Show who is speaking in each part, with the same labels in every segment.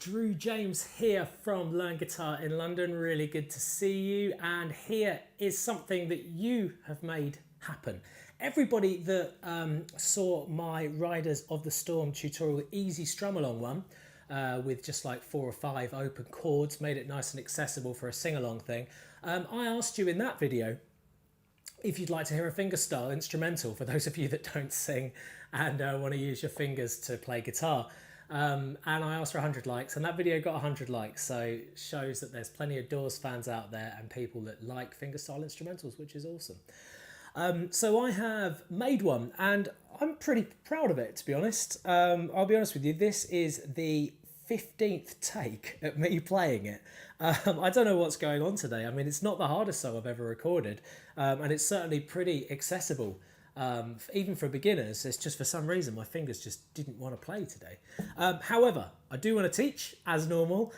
Speaker 1: Drew James here from Learn Guitar in London. Really good to see you. And here is something that you have made happen. Everybody that saw my Riders of the Storm tutorial, the easy strum along one, with just like 4 or 5 open chords, made it nice and accessible for a sing-along thing. I asked you in that video if you'd like to hear a fingerstyle instrumental for those of you that don't sing and want to use your fingers to play guitar. And I asked for 100 likes, and that video got 100 likes, so it shows that there's plenty of Doors fans out there and people that like fingerstyle instrumentals, which is awesome. So I have made one, and I'm pretty proud of it, to be honest. I'll be honest with you, this is the 15th take at me playing it. I don't know what's going on today. I mean, it's not the hardest song I've ever recorded, and it's certainly pretty accessible. Even for beginners. It's just for some reason my fingers just didn't want to play today. However, I do want to teach as normal,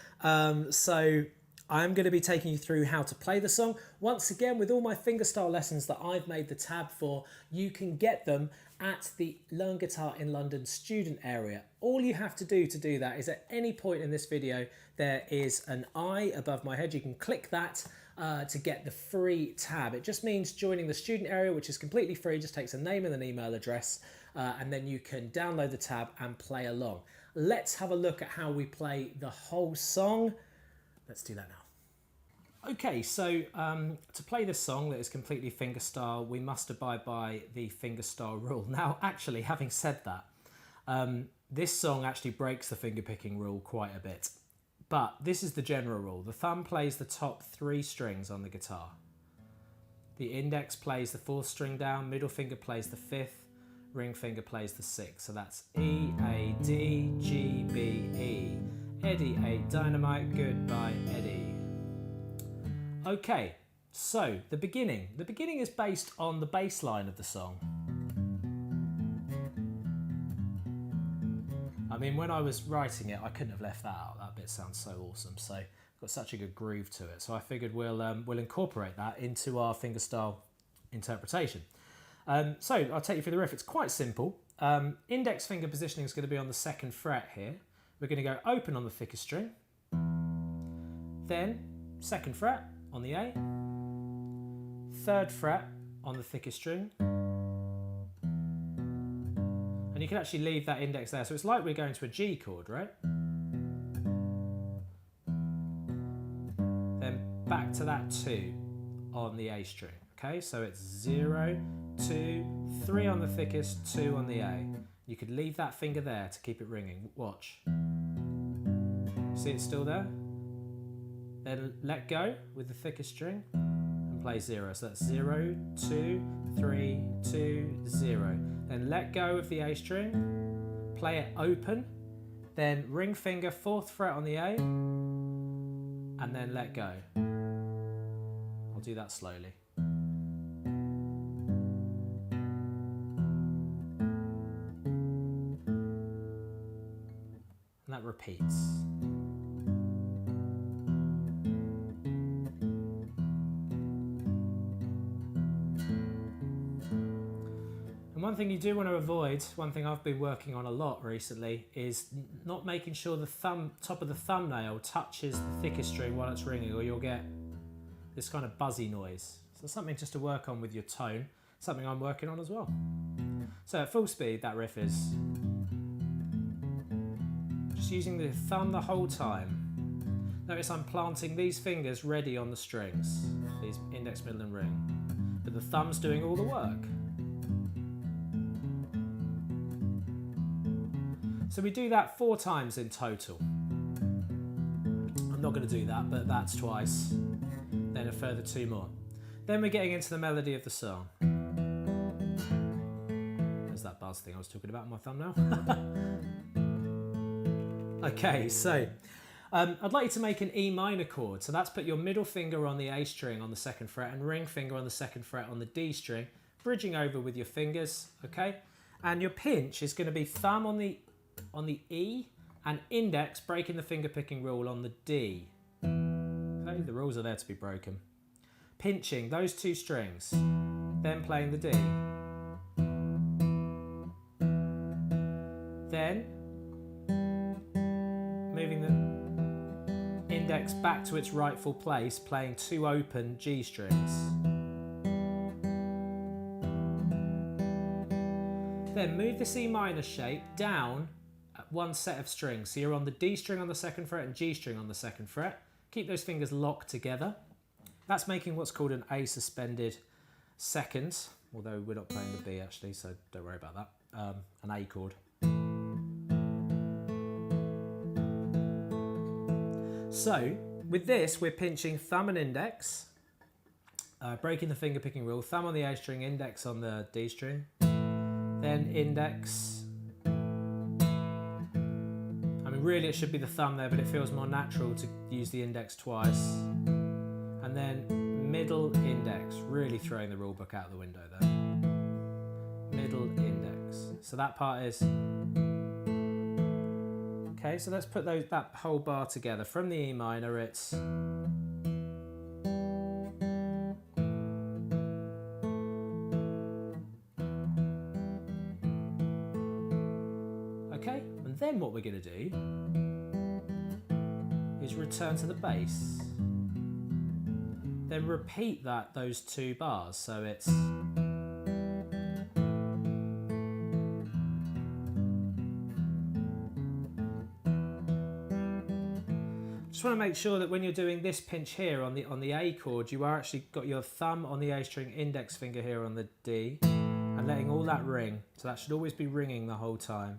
Speaker 1: so I'm going to be taking you through how to play the song. Once again, with all my fingerstyle lessons that I've made the tab for, you can get them at the Learn Guitar in London student area. All you have to do that is at any point in this video there is an I above my head. You can click that to get the free tab. It just means joining the student area, which is completely free, just takes a name and an email address, and then you can download the tab and play along. Let's have a look at how we play the whole song. Let's do that now. Okay, so to play this song that is completely fingerstyle, we must abide by the fingerstyle rule. Now, actually, having said that, this song actually breaks the fingerpicking rule quite a bit. But this is the general rule. The thumb plays the top 3 strings on the guitar. The index plays the 4th string down, middle finger plays the 5th, ring finger plays the 6th. So that's E, A, D, G, B, E. Eddie, A, dynamite, goodbye, Eddie. Okay, so the beginning. The beginning is based on the bass line of the song. I mean, when I was writing it, I couldn't have left that out. That bit sounds so awesome. So got such a good groove to it. So I figured we'll incorporate that into our fingerstyle interpretation. So I'll take you through the riff. It's quite simple. Index finger positioning is going to be on the 2nd fret here. We're going to go open on the thickest string. Then 2nd fret on the A. 3rd fret on the thickest string. And you can actually leave that index there. So it's like we're going to a G chord, right? Then back to that 2 on the A string. Okay, so it's 0, 2, 3 on the thickest, 2 on the A. You could leave that finger there to keep it ringing. Watch. See it's still there? Then let go with the thickest string and play 0. So that's 0, 2, 3, 2, 0. Then let go of the A string, play it open, then ring finger 4th fret on the A, and then let go. I'll do that slowly. And that repeats. One thing you do want to avoid, one thing I've been working on a lot recently, is not making sure the top of the thumbnail touches the thickest string while it's ringing, or you'll get this kind of buzzy noise. So something just to work on with your tone, something I'm working on as well. So at full speed, that riff is just using the thumb the whole time. Notice I'm planting these fingers ready on the strings, these index, middle and ring, but the thumb's doing all the work. So we do that 4 times in total. I'm not going to do that, but that's twice. Then a further 2 more. Then we're getting into the melody of the song. There's that buzz thing I was talking about on my thumbnail. Okay, so I'd like you to make an E minor chord. So that's put your middle finger on the A string on the 2nd fret and ring finger on the 2nd fret on the D string, bridging over with your fingers, okay? And your pinch is going to be thumb on the E and index breaking the finger picking rule on the D. Okay, the rules are there to be broken. Pinching those 2 strings, then playing the D. Then moving the back to its rightful place, playing 2 open G strings. Then move this E minor shape down at 1 set of strings. So you're on the D string on the 2nd fret and G string on the 2nd fret. Keep those fingers locked together. That's making what's called an A suspended 2nd, although we're not playing the B actually, so don't worry about that. An A chord. So with this, we're pinching thumb and index, breaking the finger picking rule, thumb on the A string, index on the D string, then index. I mean, really it should be the thumb there, but it feels more natural to use the index twice. And then middle index, really throwing the rule book out the window there. Middle index. So that part is... Okay, so let's put that whole bar together. From the E minor, it's... Okay, and then what we're going to do is return to the bass. Then repeat those 2 bars. So it's... Just want to make sure that when you're doing this pinch here on the A chord, you are actually got your thumb on the A string, index finger here on the D, and letting all that ring. So that should always be ringing the whole time.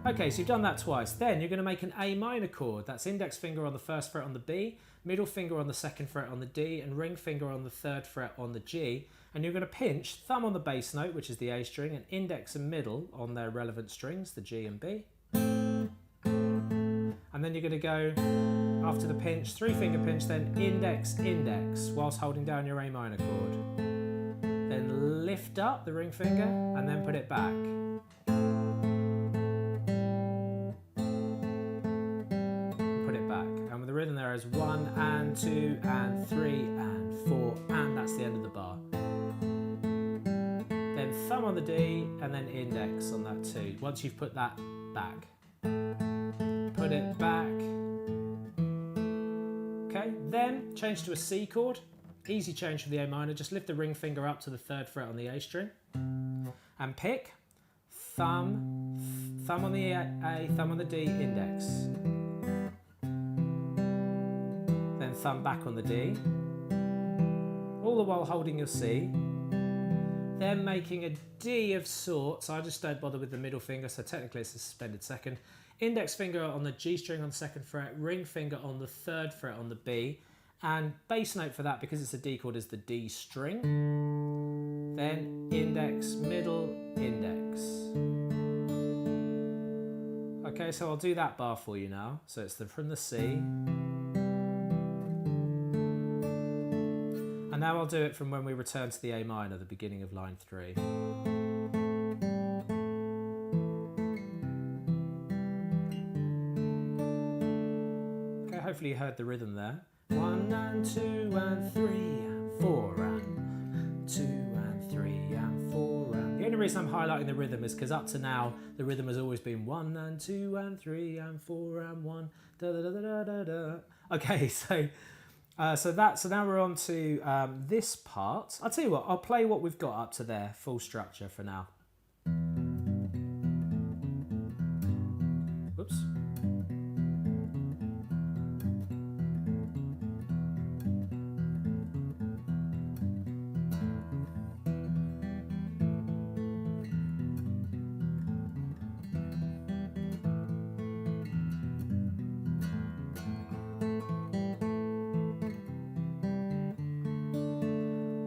Speaker 1: Okay, so you've done that twice. Then you're going to make an A minor chord. That's index finger on the 1st fret on the B, middle finger on the 2nd fret on the D, and ring finger on the 3rd fret on the G. And you're going to pinch thumb on the bass note, which is the A string, and index and middle on their relevant strings, the G and B. And then you're going to go, after the pinch, 3-finger pinch, then index, index, whilst holding down your A minor chord. Then lift up the ring finger, and then put it back. Put it back. And with the rhythm there is 1 and 2 and 3 and 4, and that's the end of the bar. Then thumb on the D, and then index on that too, once you've put that back. Put it back. Okay, then change to a C chord. Easy change from the A minor. Just lift the ring finger up to the 3rd fret on the A string and pick thumb on the A, thumb on the D, index. Then thumb back on the D. All the while holding your C. Then making a D of sorts. I just don't bother with the middle finger, so technically it's a suspended 2nd. Index finger on the G string on the 2nd fret, ring finger on the 3rd fret on the B, and bass note for that, because it's a D chord, is the D string. Then index, middle, index. Okay, so I'll do that bar for you now. So it's from the C. And now I'll do it from when we return to the A minor, the beginning of line 3. Hopefully you heard the rhythm there. 1 and 2 and 3 and 4 and 2 and 3 and 4 and... The only reason I'm highlighting the rhythm is because up to now the rhythm has always been 1 and 2 and 3 and 4 and 1 da da da da da da. Okay, so now we're on to this part. I'll tell you what, I'll play what we've got up to there, full structure for now. Whoops.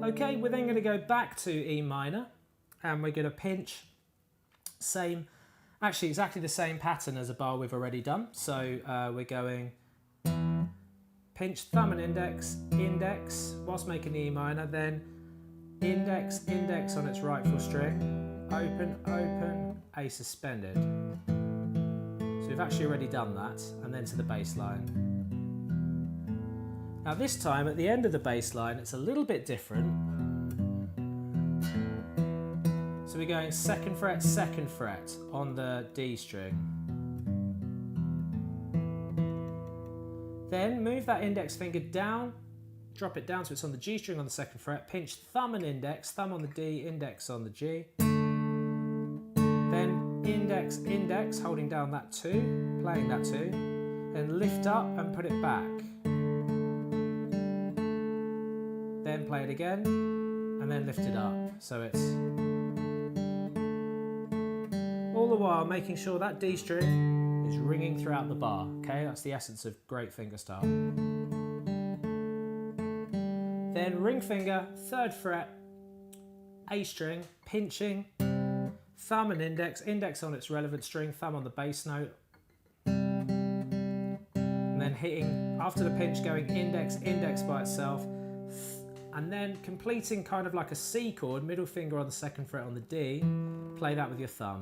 Speaker 1: Okay, we're then going to go back to E minor, and we're going to pinch exactly the same pattern as a bar we've already done. So we're going pinch, thumb and index, index, whilst making the E minor, then index, index on its rightful string, open, open, A suspended. So we've actually already done that, and then to the bass line. Now this time, at the end of the bass line, it's a little bit different. So we're going 2nd fret on the D string. Then move that index finger down, drop it down so it's on the G string on the 2nd fret, pinch thumb and index, thumb on the D, index on the G. Then index, index, holding down that 2, playing that 2, then lift up and put it back. Then play it again, and then lift it up. So it's all the while making sure that D string is ringing throughout the bar. Okay, that's the essence of great fingerstyle. Then ring finger, 3rd fret, A string, pinching, thumb and index, index on its relevant string, thumb on the bass note. And then hitting, after the pinch, going index, index by itself. And then completing kind of like a C chord, middle finger on the 2nd fret on the D, play that with your thumb.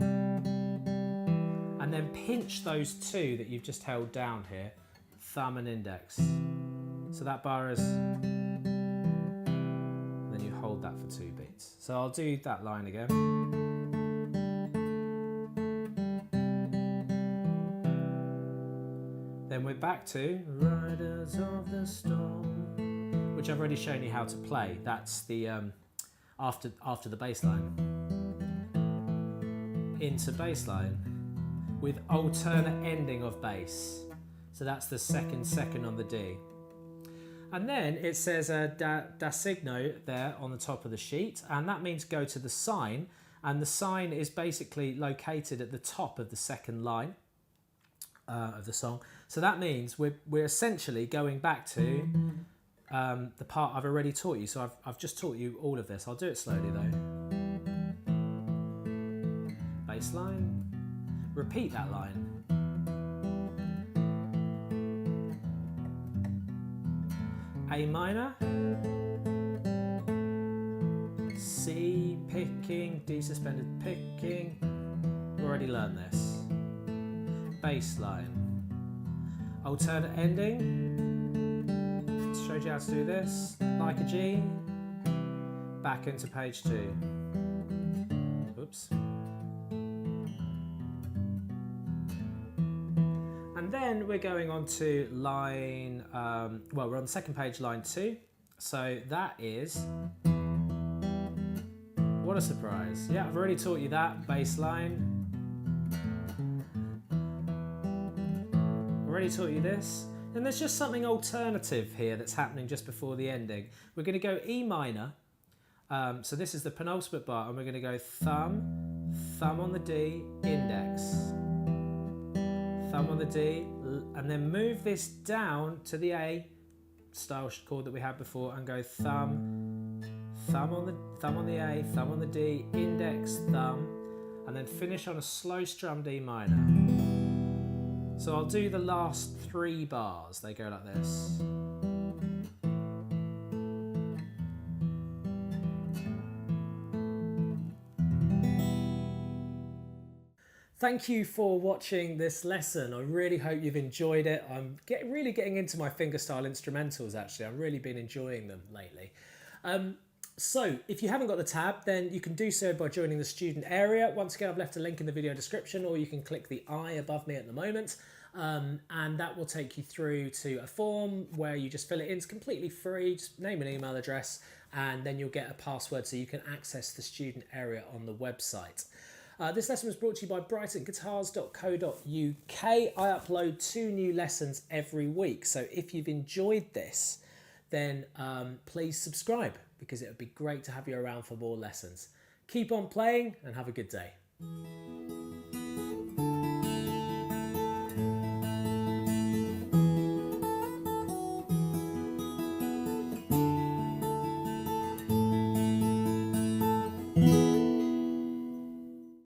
Speaker 1: And then pinch those 2 that you've just held down here, thumb and index. So that bar is, then you hold that for 2 beats. So I'll do that line again. Then we're back to Riders of the Storm, which I've already shown you how to play. That's the after the bass line. Into bass line with alternate ending of bass. So that's the 2nd on the D. And then it says da signo there on the top of the sheet, and that means go to the sign, and the sign is basically located at the top of the 2nd line of the song. So that means we're essentially going back to the part I've already taught you. So I've just taught you all of this. I'll do it slowly though. Bass line, repeat that line. A minor, C picking, D suspended picking, already learned this. Bass line, alternate ending, showed you how to do this, like a G, back into page 2. Oops. And then we're going on to line, well, we're on the 2nd page, line 2. So that is, what a surprise. Yeah, I've already taught you that, bass line. Already taught you this. And there's just something alternative here that's happening just before the ending. We're going to go E minor. So this is the penultimate bar, and we're going to go thumb, thumb on the D, index. Thumb on the D, and then move this down to the A style chord that we had before, and go thumb, thumb on the A, thumb on the D, index, thumb, and then finish on a slow strummed E minor. So I'll do the last 3 bars. They go like this. Thank you for watching this lesson. I really hope you've enjoyed it. I'm really getting into my fingerstyle instrumentals actually. I've really been enjoying them lately. So if you haven't got the tab, then you can do so by joining the student area. Once again, I've left a link in the video description, or you can click the I above me at the moment. And that will take you through to a form where you just fill it in. It's completely free, just name and email address, and then you'll get a password so you can access the student area on the website. This lesson was brought to you by brightonguitars.co.uk. I upload 2 new lessons every week, so if you've enjoyed this, then please subscribe, because it would be great to have you around for more lessons. Keep on playing and have a good day.